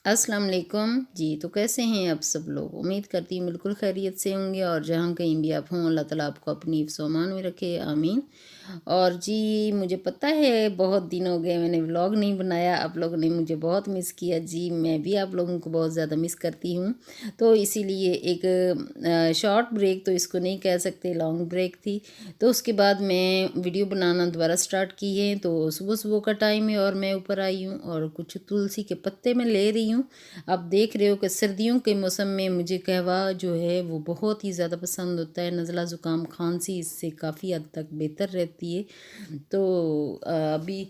अस्सलाम वालेकुम जी। तो कैसे हैं आप सब लोग? उम्मीद करती हूँ बिल्कुल खैरियत से होंगे और जहाँ कहीं भी आप हों अल्लाह ताला आपको अपनी हिफ्ज़ व अमान में रखे, आमीन। और जी मुझे पता है बहुत दिन हो गए मैंने व्लॉग नहीं बनाया, आप लोगों ने मुझे बहुत मिस किया जी, मैं भी आप लोगों को बहुत ज़्यादा मिस करती हूँ। तो इसीलिए एक शॉर्ट ब्रेक तो इसको नहीं कह सकते, लॉन्ग ब्रेक थी। तो उसके बाद मैं वीडियो बनाना दोबारा स्टार्ट की है। तो सुबह-सुबह का टाइम है और मैं ऊपर आई हूँ और कुछ तुलसी के पत्ते मैं ले रही हूँ। आप देख रहे हो कि सर्दियों के मौसम में मुझे कहवा जो है वो बहुत ही ज़्यादा पसंद होता है। नज़ला ज़ुकाम खांसी इससे काफ़ी हद तक बेहतर रहती है। तो अभी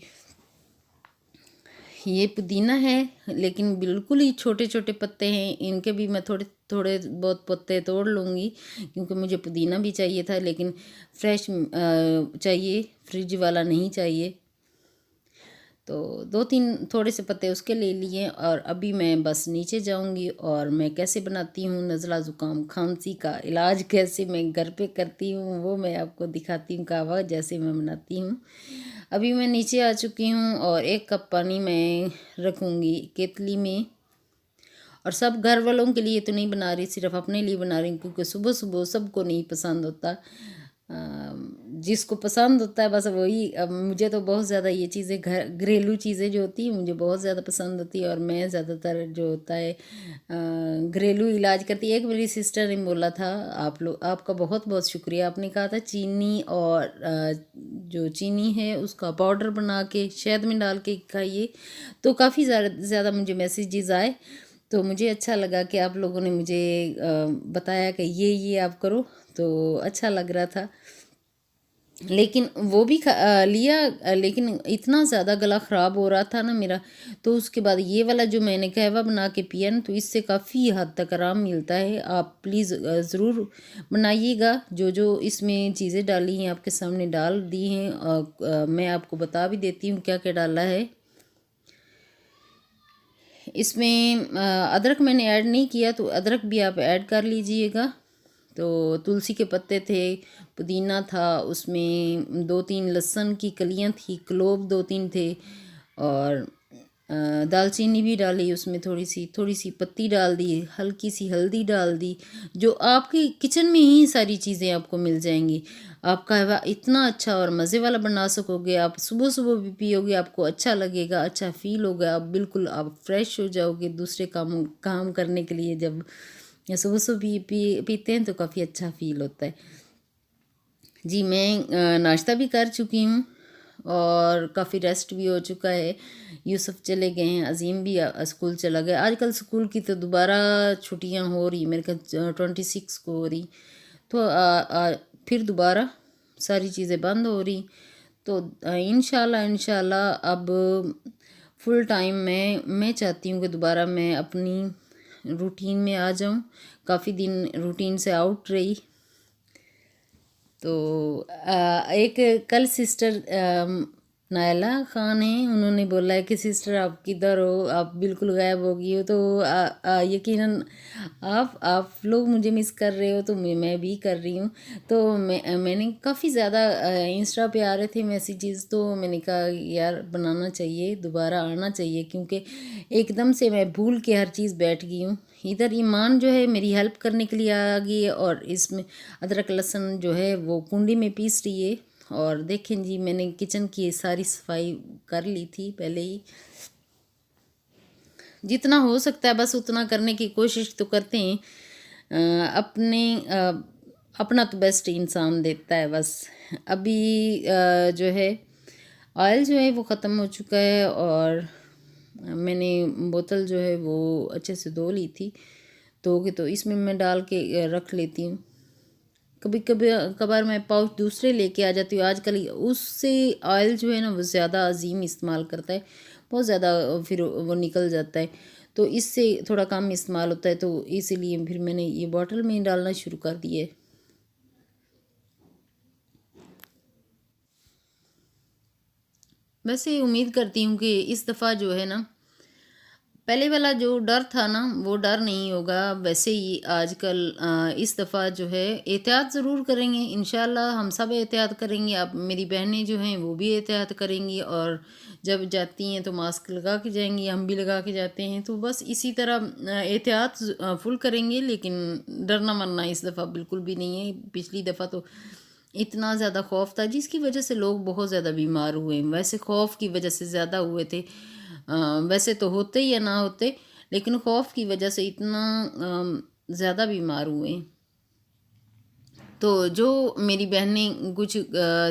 ये पुदीना है, लेकिन बिल्कुल ही छोटे छोटे पत्ते हैं, इनके भी मैं थोड़े थोड़े बहुत पत्ते तोड़ लूँगी क्योंकि मुझे पुदीना भी चाहिए था, लेकिन फ्रेश चाहिए, फ्रिज वाला नहीं चाहिए। तो 2-3 थोड़े से पत्ते उसके ले लिए और अभी मैं बस नीचे जाऊंगी और मैं कैसे बनाती हूँ नज़ला ज़ुकाम खांसी का इलाज, कैसे मैं घर पे करती हूँ वो मैं आपको दिखाती हूँ, कहवा जैसे मैं बनाती हूँ। अभी मैं नीचे आ चुकी हूँ और 1 कप पानी मैं रखूँगी केतली में। और सब घर वालों के लिए तो नहीं बना रही, सिर्फ अपने लिए बना रही हूँ क्योंकि सुबह सुबह सबको नहीं पसंद होता। जिसको पसंद होता है बस वही। अब मुझे तो बहुत ज़्यादा ये चीज़ें घरेलू चीज़ें जो होती हैं मुझे बहुत ज़्यादा पसंद होती है और मैं ज़्यादातर जो होता है घरेलू इलाज करती है। एक मेरी सिस्टर ने बोला था, आप लोग आपका बहुत बहुत शुक्रिया, आपने कहा था चीनी और जो चीनी है उसका पाउडर बना के शहद में डाल के खाइए। तो काफ़ी ज़्यादा मुझे मैसेजेस आए, तो मुझे अच्छा लगा कि आप लोगों ने मुझे बताया कि ये आप करो, तो अच्छा लग रहा था। लेकिन वो भी लिया, लेकिन इतना ज़्यादा गला ख़राब हो रहा था ना मेरा। तो उसके बाद ये वाला जो मैंने कहवा बना के पिया ना, तो इससे काफ़ी हद तक आराम मिलता है। आप प्लीज़ ज़रूर बनाइएगा। जो जो इसमें चीज़ें डाली हैं आपके सामने डाल दी हैं, मैं आपको बता भी देती हूँ क्या क्या डाला है इसमें। अदरक मैंने ऐड नहीं किया, तो अदरक भी आप ऐड कर लीजिएगा। तो तुलसी के पत्ते थे, पुदीना था, उसमें 2-3 लहसुन की कलियां थी, क्लोव 2-3 थे और दालचीनी भी डाली उसमें, थोड़ी सी पत्ती डाल दी, हल्की सी हल्दी डाल दी। जो आपकी किचन में ही सारी चीज़ें आपको मिल जाएंगी। आप कहवा इतना अच्छा और मज़े वाला बना सकोगे। आप सुबह सुबह भी पियोगे आपको अच्छा लगेगा, अच्छा फील होगा, आप बिल्कुल आप फ्रेश हो जाओगे दूसरे काम काम करने के लिए। जब सुबह सुबह पीते हैं तो काफ़ी अच्छा फील होता है जी। मैं नाश्ता भी कर चुकी हूँ और काफ़ी रेस्ट भी हो चुका है। यूसुफ चले गए हैं, अजीम भी स्कूल चला गया। आजकल स्कूल की तो दोबारा छुट्टियां हो रही, मेरे ख्याल 26 को हो रही। तो फिर दोबारा सारी चीज़ें बंद हो रही। तो इंशाल्लाह अब फुल टाइम मैं चाहती हूँ कि दोबारा मैं अपनी रूटीन में आ जाऊँ। काफ़ी दिन रूटीन से आउट रही। तो एक कल सिस्टर नायला ख़ान हैं, उन्होंने बोला है कि सिस्टर आप किधर हो, आप बिल्कुल गायब हो गई हो। तो यकीनन आप लोग मुझे मिस कर रहे हो, तो मैं भी कर रही हूँ। तो मैंने काफ़ी ज़्यादा इंस्टा पे आ रहे थे मैसेजेस, तो मैंने कहा यार बनाना चाहिए, दोबारा आना चाहिए, क्योंकि एकदम से मैं भूल के हर चीज़ बैठ गई हूँ। इधर ईमान जो है मेरी हेल्प करने के लिए आ गई है और इसमें अदरक लहसुन जो है वो कुंडी में पीस रही है। और देखें जी, मैंने किचन की सारी सफाई कर ली थी पहले ही। जितना हो सकता है बस उतना करने की कोशिश तो करते हैं। अपना तो बेस्ट इंसान देता है बस। अभी जो है ऑयल जो है वो ख़त्म हो चुका है और मैंने बोतल जो है वो अच्छे से धो ली थी। धो के तो इसमें मैं डाल के रख लेती हूँ। कभी कभी कभार मैं पाउच दूसरे लेके आ जाती हूँ। आजकल उससे ऑयल जो है ना वो ज़्यादा अजीम इस्तेमाल करता है, बहुत ज़्यादा फिर वो निकल जाता है। तो इससे थोड़ा कम इस्तेमाल होता है, तो इसीलिए फिर मैंने ये बॉटल में ही डालना शुरू कर दिया है। वैसे उम्मीद करती हूँ कि इस दफ़ा जो है ना पहले वाला जो डर था ना वो डर नहीं होगा। वैसे ही आजकल इस दफ़ा जो है एहतियात ज़रूर करेंगे, इंशाल्लाह हम सब एहतियात करेंगे। अब मेरी बहनें जो हैं वो भी एहतियात करेंगी और जब जाती हैं तो मास्क लगा के जाएंगी, हम भी लगा के जाते हैं। तो बस इसी तरह एहतियात फुल करेंगे, लेकिन डरना मरना इस दफ़ा बिल्कुल भी नहीं है। पिछली दफ़ा तो इतना ज़्यादा खौफ था जिसकी वजह से लोग बहुत ज़्यादा बीमार हुए। वैसे खौफ की वजह से ज़्यादा हुए थे। वैसे तो होते या ना होते, लेकिन खौफ की वजह से इतना ज़्यादा बीमार हुए। तो जो मेरी बहनें कुछ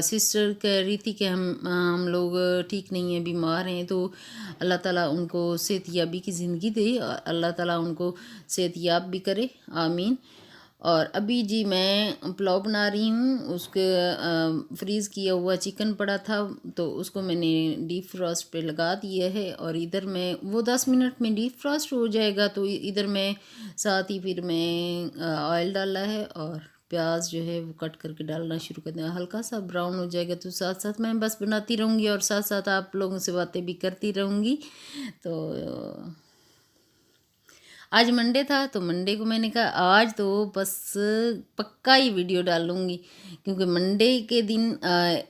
सिस्टर कह रही थी कि हम लोग ठीक नहीं हैं, बीमार हैं, तो अल्लाह ताला उनको सेहतयाबी की ज़िंदगी दे और अल्लाह ताला उनको सेहतयाब भी करे, आमीन। और अभी जी मैं पुलाव बना रही हूँ। उसके फ्रीज़ किया हुआ चिकन पड़ा था तो उसको मैंने डीप फ्रॉस्ट पे लगा दिया है और इधर मैं वो 10 मिनट में डीप फ्रॉस्ट हो जाएगा। तो इधर मैं साथ ही फिर मैं ऑयल डाला है और प्याज जो है वो कट करके डालना शुरू कर दें। हल्का सा ब्राउन हो जाएगा तो साथ साथ मैं बस बनाती रहूँगी और साथ साथ आप लोगों से बातें भी करती रहूँगी। तो आज मंडे था तो मंडे को मैंने कहा आज तो बस पक्का ही वीडियो डालूँगी, क्योंकि मंडे के दिन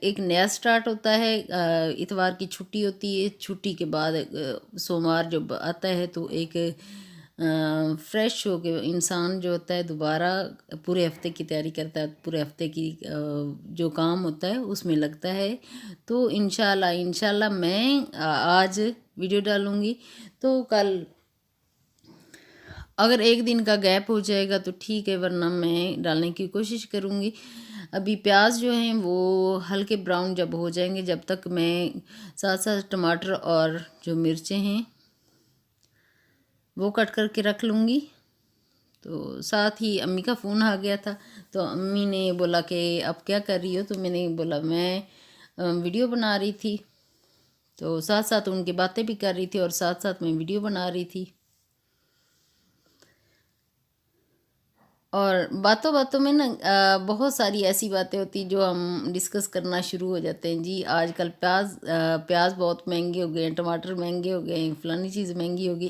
एक नया स्टार्ट होता है। इतवार की छुट्टी होती है, छुट्टी के बाद सोमवार जब आता है तो एक फ्रेश हो के इंसान जो होता है दोबारा पूरे हफ्ते की तैयारी करता है, पूरे हफ्ते की जो काम होता है उसमें लगता है। तो इंशाल्लाह मैं आज वीडियो डालूँगी। तो कल अगर एक दिन का गैप हो जाएगा तो ठीक है, वरना मैं डालने की कोशिश करूँगी। अभी प्याज जो हैं वो हल्के ब्राउन जब हो जाएंगे, जब तक मैं साथ साथ टमाटर और जो मिर्चें हैं वो कट करके रख लूँगी। तो साथ ही अम्मी का फ़ोन आ गया था, तो अम्मी ने बोला कि अब क्या कर रही हो, तो मैंने बोला मैं वीडियो बना रही थी। तो साथ साथ उनकी बातें भी कर रही थी और साथ साथ मैं वीडियो बना रही थी। और बातों बातों में ना बहुत सारी ऐसी बातें होती जो हम डिस्कस करना शुरू हो जाते हैं। जी आजकल प्याज बहुत महंगे हो गए हैं, टमाटर महंगे हो गए हैं, फलानी चीज़ महंगी हो गई,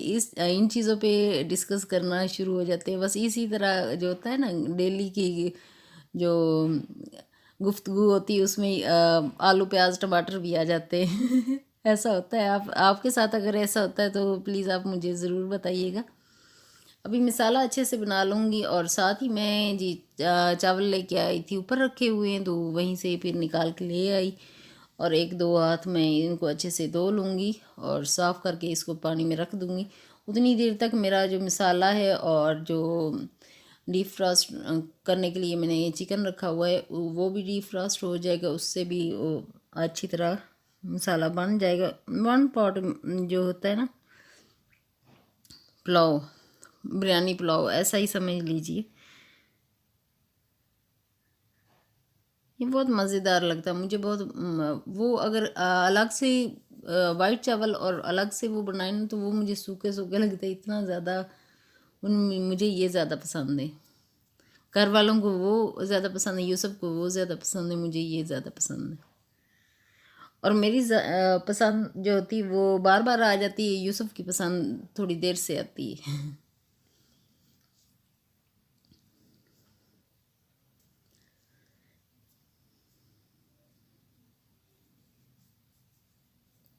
इन चीज़ों पे डिस्कस करना शुरू हो जाते हैं। बस इसी तरह जो होता है ना डेली की जो गुफ्तगू होती है उसमें आलू प्याज टमाटर भी आ जाते हैं। ऐसा होता है। आप आपके साथ अगर ऐसा होता है तो प्लीज़ आप मुझे ज़रूर बताइएगा। अभी मसाला अच्छे से बना लूँगी और साथ ही मैं जी चावल लेके आई थी, ऊपर रखे हुए हैं, तो वहीं से फिर निकाल के ले आई और एक दो हाथ में इनको अच्छे से धो लूँगी और साफ़ करके इसको पानी में रख दूँगी। उतनी देर तक मेरा जो मसाला है और जो डीप फ्रॉस्ट करने के लिए मैंने ये चिकन रखा हुआ है वो भी डीप फ्रॉस्ट हो जाएगा, उससे भी वो अच्छी तरह मसाला बन जाएगा। 1 पॉट जो होता है ना पुलाव, बिरयानी पुलाव ऐसा ही समझ लीजिए। ये बहुत मज़ेदार लगता है मुझे बहुत। वो अगर अलग से वाइट चावल और अलग से वो बनाए ना तो वो मुझे सूखे सूखे लगते हैं इतना ज़्यादा। उन मुझे ये ज़्यादा पसंद है। घर वालों को वो ज़्यादा पसंद है, यूसुफ को वो ज़्यादा पसंद है, मुझे ये ज़्यादा पसंद है। और मेरी पसंद जो होती है वो बार बार आ जाती है, यूसुफ की पसंद थोड़ी देर से आती है।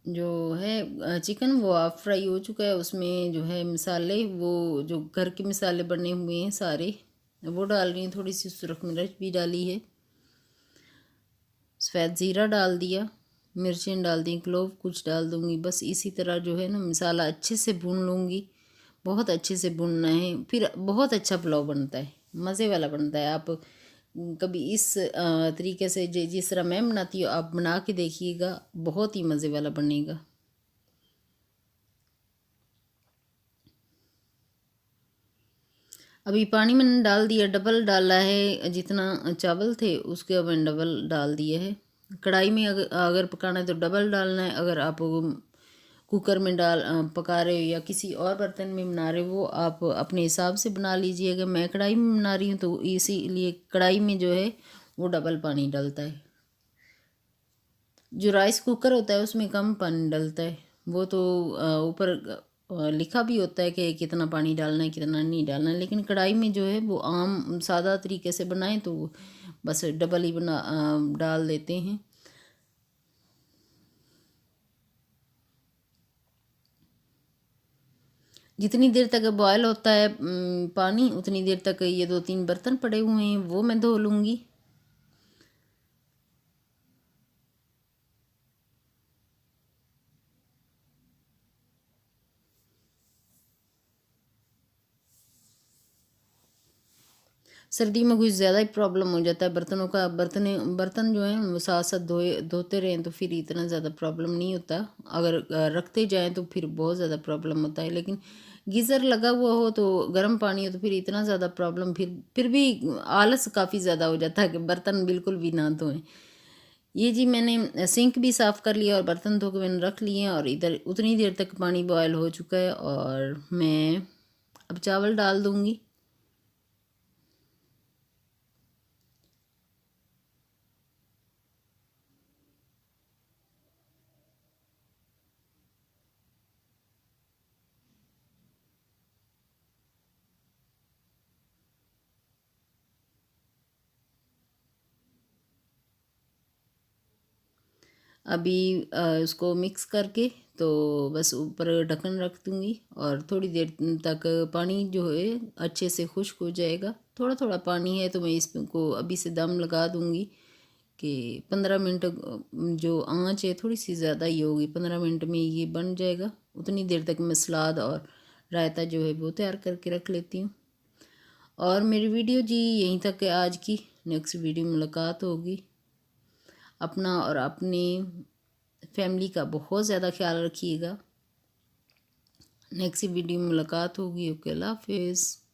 जो है चिकन वो हाफ फ्राई हो चुका है, उसमें जो है मसाले वो जो घर के मसाले बने हुए हैं सारे वो डाल रही हूँ। थोड़ी सी सुरख मिर्च भी डाली है, सफ़ेद ज़ीरा डाल दिया, मिर्चें डाल दी, क्लोव कुछ डाल दूँगी। बस इसी तरह जो है ना मसाला अच्छे से भून लूँगी, बहुत अच्छे से भूनना है, फिर बहुत अच्छा पुलाव बनता है, मज़े वाला बनता है। आप कभी इस तरीके से जिस तरह मैं बनाती हूँ आप बना के देखिएगा, बहुत ही मज़े वाला बनेगा। अभी पानी मैंने डाल दिया, डबल डाला है, जितना चावल थे उसके मैंने डबल डाल दिया है। कढ़ाई में अगर पकाना है तो डबल डालना है। अगर आप कुकर में पका रहे हो या किसी और बर्तन में बना रहे हो वो आप अपने हिसाब से बना लीजिएगा। मैं कढ़ाई में बना रही हूँ तो इसीलिए कढ़ाई में जो है वो डबल पानी डलता है। जो राइस कुकर होता है उसमें कम पानी डलता है, वो तो ऊपर लिखा भी होता है कि कितना पानी डालना है कितना नहीं डालना है, लेकिन कढ़ाई में जो है वो आम सादा तरीके से बनाएं तो बस डबल ही डाल देते हैं। जितनी देर तक बॉयल होता है पानी, उतनी देर तक ये 2-3 बर्तन पड़े हुए हैं वो मैं धो लूँगी। सर्दी में कुछ ज़्यादा ही प्रॉब्लम हो जाता है बर्तनों का। बर्तन जो हैं वो साथ साथ धोते रहें तो फिर इतना ज़्यादा प्रॉब्लम नहीं होता। अगर रखते जाएं तो फिर बहुत ज़्यादा प्रॉब्लम होता है, लेकिन गीज़र लगा हुआ हो तो गर्म पानी हो तो फिर इतना ज़्यादा प्रॉब्लम फिर भी आलस काफ़ी ज़्यादा हो जाता है कि बर्तन बिल्कुल भी ना धोएं। ये जी मैंने सिंक भी साफ़ कर लिया और बर्तन धो के मैंने रख लिए हैं, और इधर उतनी देर तक पानी बॉयल हो चुका है और मैं अब चावल डाल दूँगी। अभी उसको मिक्स करके तो बस ऊपर ढक्कन रख दूँगी और थोड़ी देर तक पानी जो है अच्छे से खुश्क हो जाएगा। थोड़ा थोड़ा पानी है तो मैं इसको अभी से दम लगा दूँगी कि 15 मिनट, जो आँच है थोड़ी सी ज़्यादा ही होगी, 15 मिनट में ये बन जाएगा। उतनी देर तक मैं सलाद और रायता जो है वो तैयार करके रख लेती हूँ। और मेरी वीडियो जी यहीं तक है आज की। नेक्स्ट वीडियो मुलाकात होगी। अपना और अपनी फैमिली का बहुत ज़्यादा ख्याल रखिएगा। नेक्स्ट वीडियो में मुलाकात होगी। ओके, अल्लाह हाफिज़।